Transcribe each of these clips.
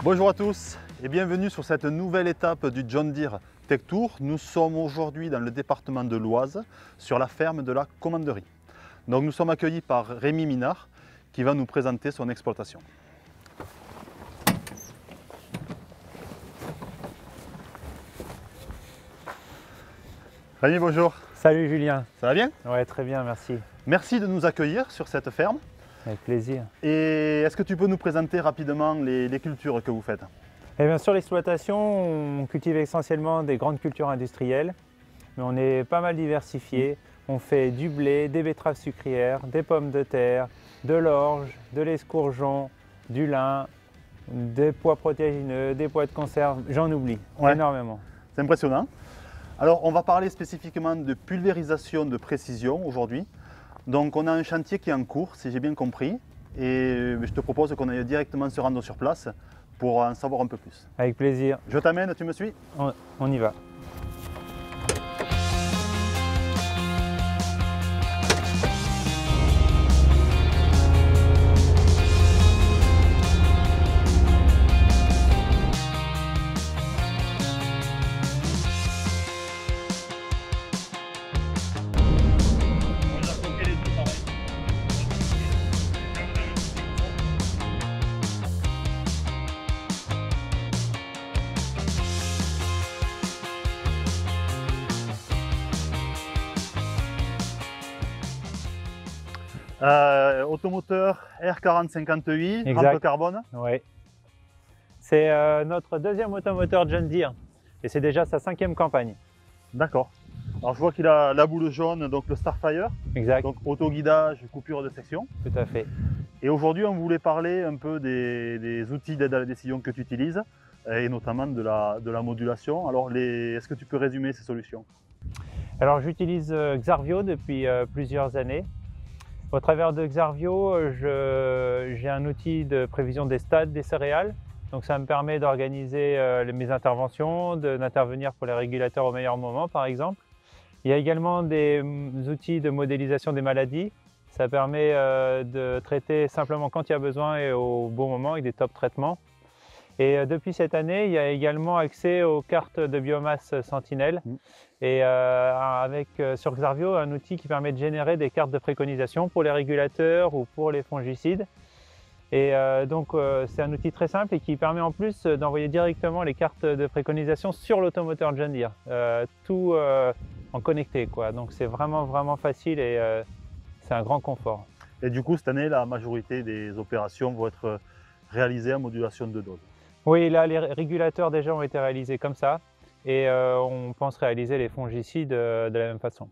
Bonjour à tous et bienvenue sur cette nouvelle étape du John Deere Tech Tour. Nous sommes aujourd'hui dans le département de l'Oise, sur la ferme de la Commanderie. Donc nous sommes accueillis par Rémi Minard qui va nous présenter son exploitation. Rémi, bonjour. Salut Julien. Ça va bien? Ouais, très bien, merci. Merci de nous accueillir sur cette ferme. Avec plaisir. Et est-ce que tu peux nous présenter rapidement les cultures que vous faites? Eh bien, sur l'exploitation, on cultive essentiellement des grandes cultures industrielles, mais on est pas mal diversifié. On fait du blé, des betteraves sucrières, des pommes de terre, de l'orge, de l'escourgeon, du lin, des pois protéagineux, des pois de conserve, j'en oublie énormément. C'est impressionnant. Alors, on va parler spécifiquement de pulvérisation de précision aujourd'hui. Donc, on a un chantier qui est en cours, si j'ai bien compris, et je te propose qu'on aille directement se rendre sur place pour en savoir un peu plus. Avec plaisir. Je t'amène, tu me suis? On y va. Automoteur R4058, Exact. rampe carbone. Oui. C'est notre deuxième automoteur John Deere et c'est déjà sa 5e campagne. D'accord. Alors je vois qu'il a la boule jaune, donc le Starfire. Exact. Donc autoguidage, coupure de section. Tout à fait. Et aujourd'hui on voulait parler un peu des outils d'aide à la décision que tu utilises et notamment de la modulation. Alors est-ce que tu peux résumer ces solutions? Alors j'utilise Xarvio depuis plusieurs années. Au travers de Xarvio, j'ai un outil de prévision des stades des céréales. Donc ça me permet d'organiser mes interventions, d'intervenir pour les régulateurs au meilleur moment par exemple. Il y a également des outils de modélisation des maladies. Ça permet de traiter simplement quand il y a besoin et au bon moment avec des top traitements. Et depuis cette année, il y a également accès aux cartes de biomasse Sentinelle et sur Xarvio, un outil qui permet de générer des cartes de préconisation pour les régulateurs ou pour les fongicides. Et donc c'est un outil très simple et qui permet en plus d'envoyer directement les cartes de préconisation sur l'automoteur John Deere, tout en connecté, quoi. Donc c'est vraiment facile et c'est un grand confort. Et du coup cette année, la majorité des opérations vont être réalisées en modulation de dose. Oui, là les régulateurs déjà ont été réalisés comme ça et on pense réaliser les fongicides de la même façon.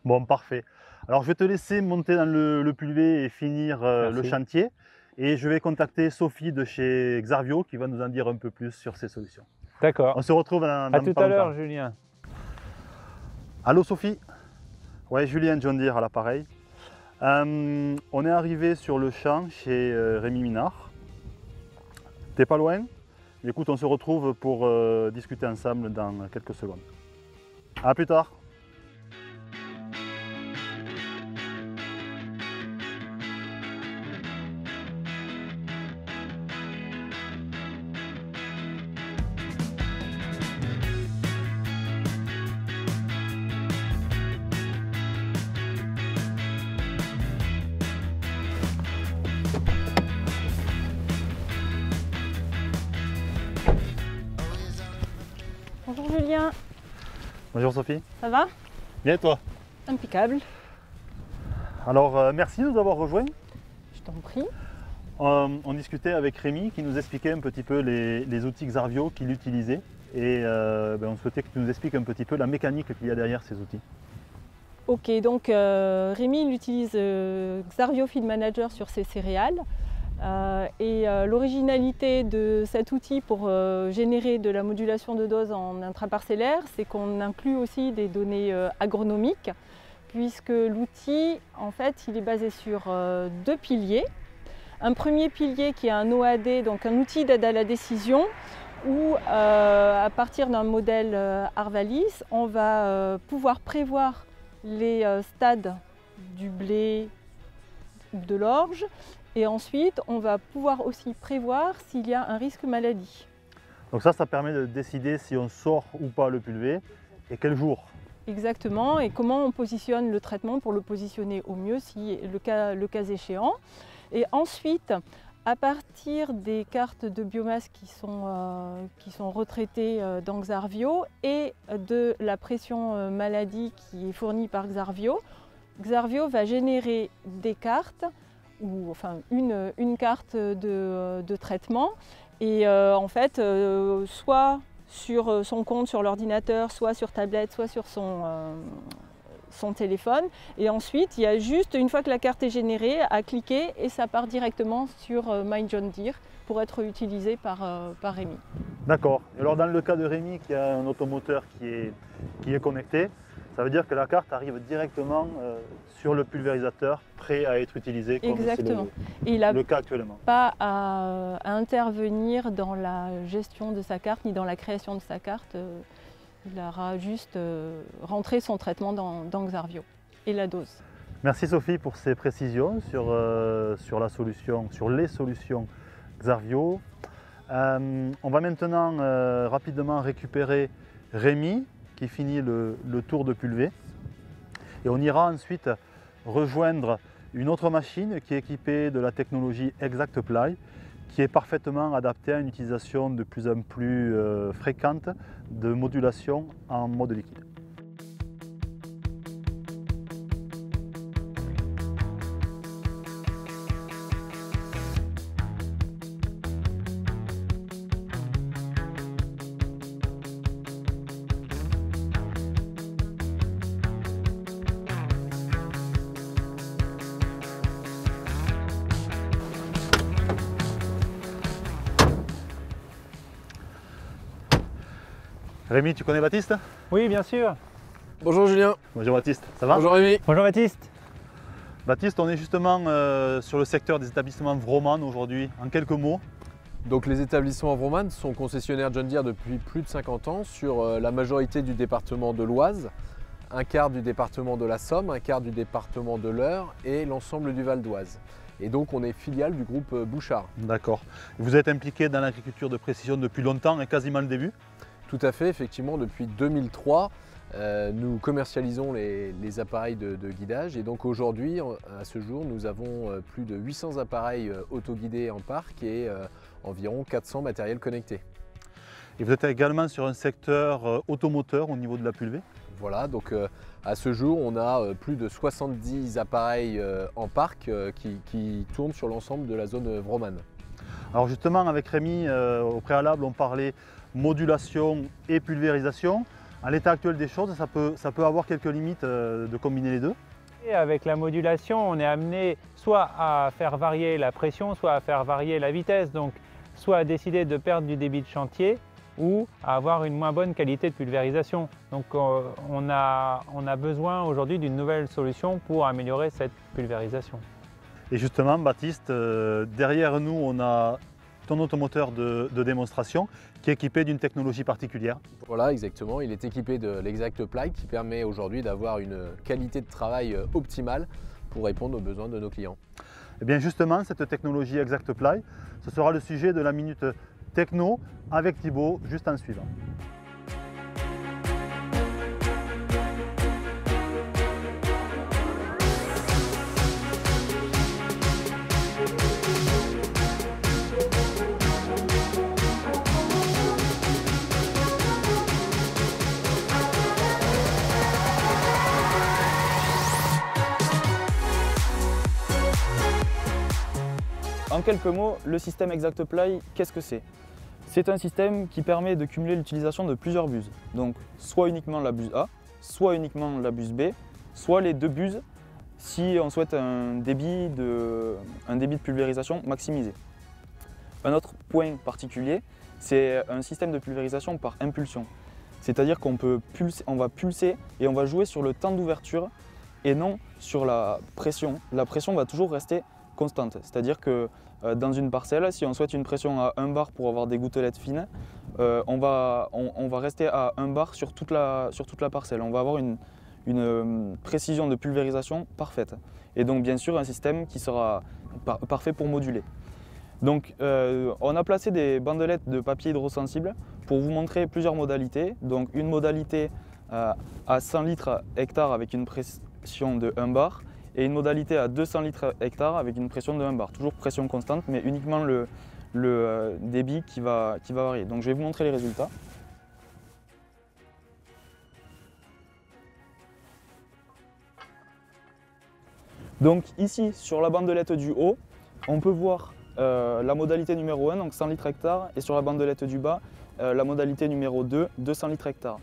Bon, parfait. Alors je vais te laisser monter dans le pulvé et finir le chantier. Et je vais contacter Sophie de chez Xarvio qui va nous en dire un peu plus sur ces solutions. D'accord. On se retrouve dans À tout à l'heure, Julien. Allô Sophie? Ouais, Julien John Deere à l'appareil. On est arrivé sur le champ chez Rémi Minard. T'es pas loin? Écoute, on se retrouve pour discuter ensemble dans quelques secondes. À plus tard. Bonjour Julien. Bonjour Sophie. Ça va? Bien et toi? Impeccable. Alors merci de nous avoir rejoints. Je t'en prie. On discutait avec Rémi qui nous expliquait un petit peu les outils Xarvio qu'il utilisait et on souhaitait que tu nous expliques un petit peu la mécanique qu'il y a derrière ces outils. Ok, donc Rémi il utilise Xarvio Field Manager sur ses céréales. L'originalité de cet outil pour générer de la modulation de dose en intraparcellaire, c'est qu'on inclut aussi des données agronomiques, puisque l'outil, en fait, il est basé sur 2 piliers. Un premier pilier qui est un OAD, donc un outil d'aide à la décision, où à partir d'un modèle Arvalis, on va pouvoir prévoir les stades du blé ou de l'orge Et ensuite, on va pouvoir aussi prévoir s'il y a un risque maladie. Donc ça permet de décider si on sort ou pas le pulvé et quel jour. Exactement, et comment on positionne le traitement pour le positionner au mieux si le cas échéant. Et ensuite, à partir des cartes de biomasse qui sont retraitées dans Xarvio et de la pression maladie qui est fournie par Xarvio, Xarvio va générer des cartes, ou enfin une carte de traitement, et en fait, soit sur son compte sur l'ordinateur, soit sur tablette, soit sur son téléphone. Et ensuite, il y a juste, une fois que la carte est générée, à cliquer et ça part directement sur My John Deere pour être utilisé par Rémi. D'accord. Et alors dans le cas de Rémi qui a un automoteur qui est connecté, ça veut dire que la carte arrive directement sur le pulvérisateur, prêt à être utilisé comme c'est le cas actuellement. Pas à intervenir dans la gestion de sa carte ni dans la création de sa carte. Il aura juste rentré son traitement dans Xarvio et la dose. Merci Sophie pour ces précisions sur les solutions Xarvio. On va maintenant rapidement récupérer Rémi qui finit le tour de pulvé. Et on ira ensuite rejoindre une autre machine qui est équipée de la technologie ExactPly, qui est parfaitement adaptée à une utilisation de plus en plus fréquente de modulation en mode liquide. Rémi, tu connais Baptiste? Oui, bien sûr. Bonjour Julien. Bonjour Baptiste, ça va? Bonjour Rémi. Bonjour Baptiste. Baptiste, on est justement sur le secteur des établissements Vroman aujourd'hui. En quelques mots. Donc les établissements Vroman sont concessionnaires John Deere depuis plus de 50 ans sur la majorité du département de l'Oise, un quart du département de la Somme, un quart du département de l'Eure et l'ensemble du Val d'Oise. Et donc on est filiale du groupe Bouchard. D'accord. Vous êtes impliqué dans l'agriculture de précision depuis longtemps et quasiment le début? Tout à fait, effectivement, depuis 2003, nous commercialisons les appareils de guidage et donc aujourd'hui, à ce jour, nous avons plus de 800 appareils autoguidés en parc et environ 400 matériels connectés. Et vous êtes également sur un secteur automoteur au niveau de la pulvée? Voilà, donc à ce jour, on a plus de 70 appareils en parc qui tournent sur l'ensemble de la zone Vroman. Alors justement, avec Rémi, au préalable, on parlait modulation et pulvérisation. À l'état actuel des choses, ça peut avoir quelques limites de combiner les deux. Et avec la modulation, on est amené soit à faire varier la pression, soit à faire varier la vitesse. Donc, soit à décider de perdre du débit de chantier ou à avoir une moins bonne qualité de pulvérisation. Donc, on a besoin aujourd'hui d'une nouvelle solution pour améliorer cette pulvérisation. Et justement, Baptiste, derrière nous, on a ton automoteur de démonstration qui est équipé d'une technologie particulière. Voilà, exactement. Il est équipé de l'ExactPly qui permet aujourd'hui d'avoir une qualité de travail optimale pour répondre aux besoins de nos clients. Et bien justement, cette technologie ExactPly, ce sera le sujet de la Minute Techno avec Thibaut, juste en suivant. En quelques mots, le système ExactPly, qu'est-ce que c'est? C'est un système qui permet de cumuler l'utilisation de plusieurs buses. Donc soit uniquement la buse A, soit uniquement la buse B, soit les deux buses si on souhaite un débit de pulvérisation maximisé. Un autre point particulier, c'est un système de pulvérisation par impulsion. C'est-à-dire qu'on va pulser et on va jouer sur le temps d'ouverture et non sur la pression. La pression va toujours rester constante. C'est-à-dire que dans une parcelle, si on souhaite une pression à 1 bar pour avoir des gouttelettes fines, on va rester à 1 bar sur toute la parcelle. On va avoir une précision de pulvérisation parfaite. Et donc bien sûr un système qui sera parfait pour moduler. Donc on a placé des bandelettes de papier hydrosensible pour vous montrer plusieurs modalités. Donc une modalité à 100 litres hectare avec une pression de 1 bar et une modalité à 200 litres hectare avec une pression de 1 bar. Toujours pression constante mais uniquement le débit qui va varier. Donc je vais vous montrer les résultats. Donc ici sur la bandelette du haut, on peut voir la modalité numéro 1, donc 100 litres hectare, et sur la bandelette du bas, la modalité numéro 2, 200 litres hectare.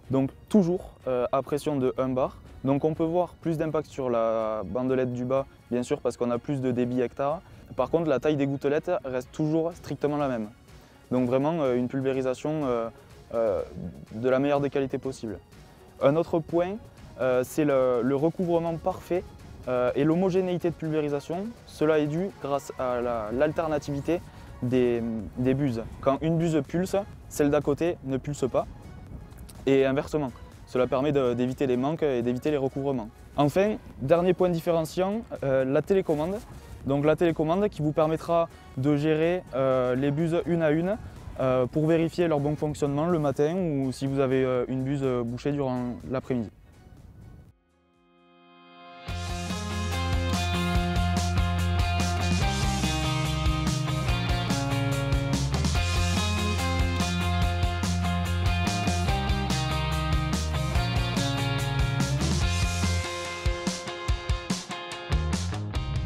Donc toujours à pression de 1 bar. Donc on peut voir plus d'impact sur la bandelette du bas, bien sûr parce qu'on a plus de débit hectare. Par contre la taille des gouttelettes reste toujours strictement la même. Donc vraiment une pulvérisation de la meilleure des qualités possible. Un autre point, c'est le recouvrement parfait et l'homogénéité de pulvérisation. Cela est dû grâce à l'alternativité des buses. Quand une buse pulse, celle d'à côté ne pulse pas. Et inversement, cela permet d'éviter les manques et d'éviter les recouvrements. Enfin, dernier point différenciant, la télécommande. Donc la télécommande qui vous permettra de gérer les buses une à une pour vérifier leur bon fonctionnement le matin ou si vous avez une buse bouchée durant l'après-midi.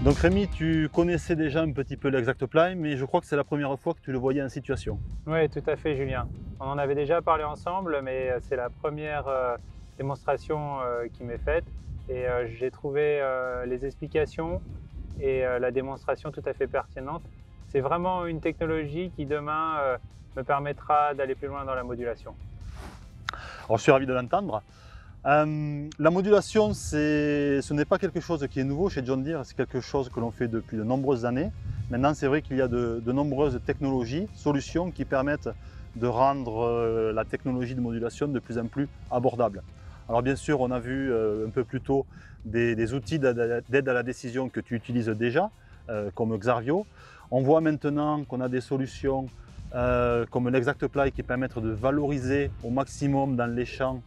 Donc Rémi, tu connaissais déjà un petit peu l'ExactPly, mais je crois que c'est la première fois que tu le voyais en situation. Oui, tout à fait, Julien. On en avait déjà parlé ensemble, mais c'est la première démonstration qui m'est faite. Et j'ai trouvé les explications et la démonstration tout à fait pertinente. C'est vraiment une technologie qui demain me permettra d'aller plus loin dans la modulation. Alors je suis ravi de l'entendre. La modulation, ce n'est pas quelque chose qui est nouveau chez John Deere, c'est quelque chose que l'on fait depuis de nombreuses années. Maintenant, c'est vrai qu'il y a de nombreuses technologies, solutions qui permettent de rendre la technologie de modulation de plus en plus abordable. Alors bien sûr, on a vu un peu plus tôt des outils d'aide à la décision que tu utilises déjà, comme Xarvio. On voit maintenant qu'on a des solutions comme l'ExactPly qui permettent de valoriser au maximum dans les champs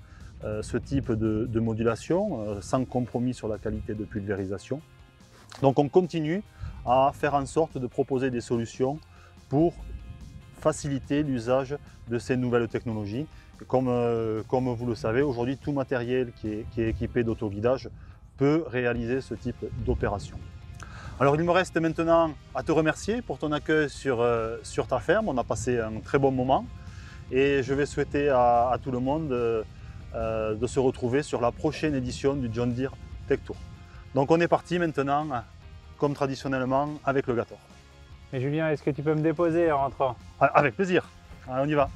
ce type de modulation, sans compromis sur la qualité de pulvérisation. Donc on continue à faire en sorte de proposer des solutions pour faciliter l'usage de ces nouvelles technologies. Comme vous le savez, aujourd'hui tout matériel qui est équipé d'autoguidage peut réaliser ce type d'opération. Alors il me reste maintenant à te remercier pour ton accueil sur ta ferme. On a passé un très bon moment et je vais souhaiter à tout le monde de se retrouver sur la prochaine édition du John Deere Tech Tour. Donc on est parti maintenant, comme traditionnellement, avec le Gator. Mais Julien, est-ce que tu peux me déposer en rentrant? Avec plaisir, allez, on y va.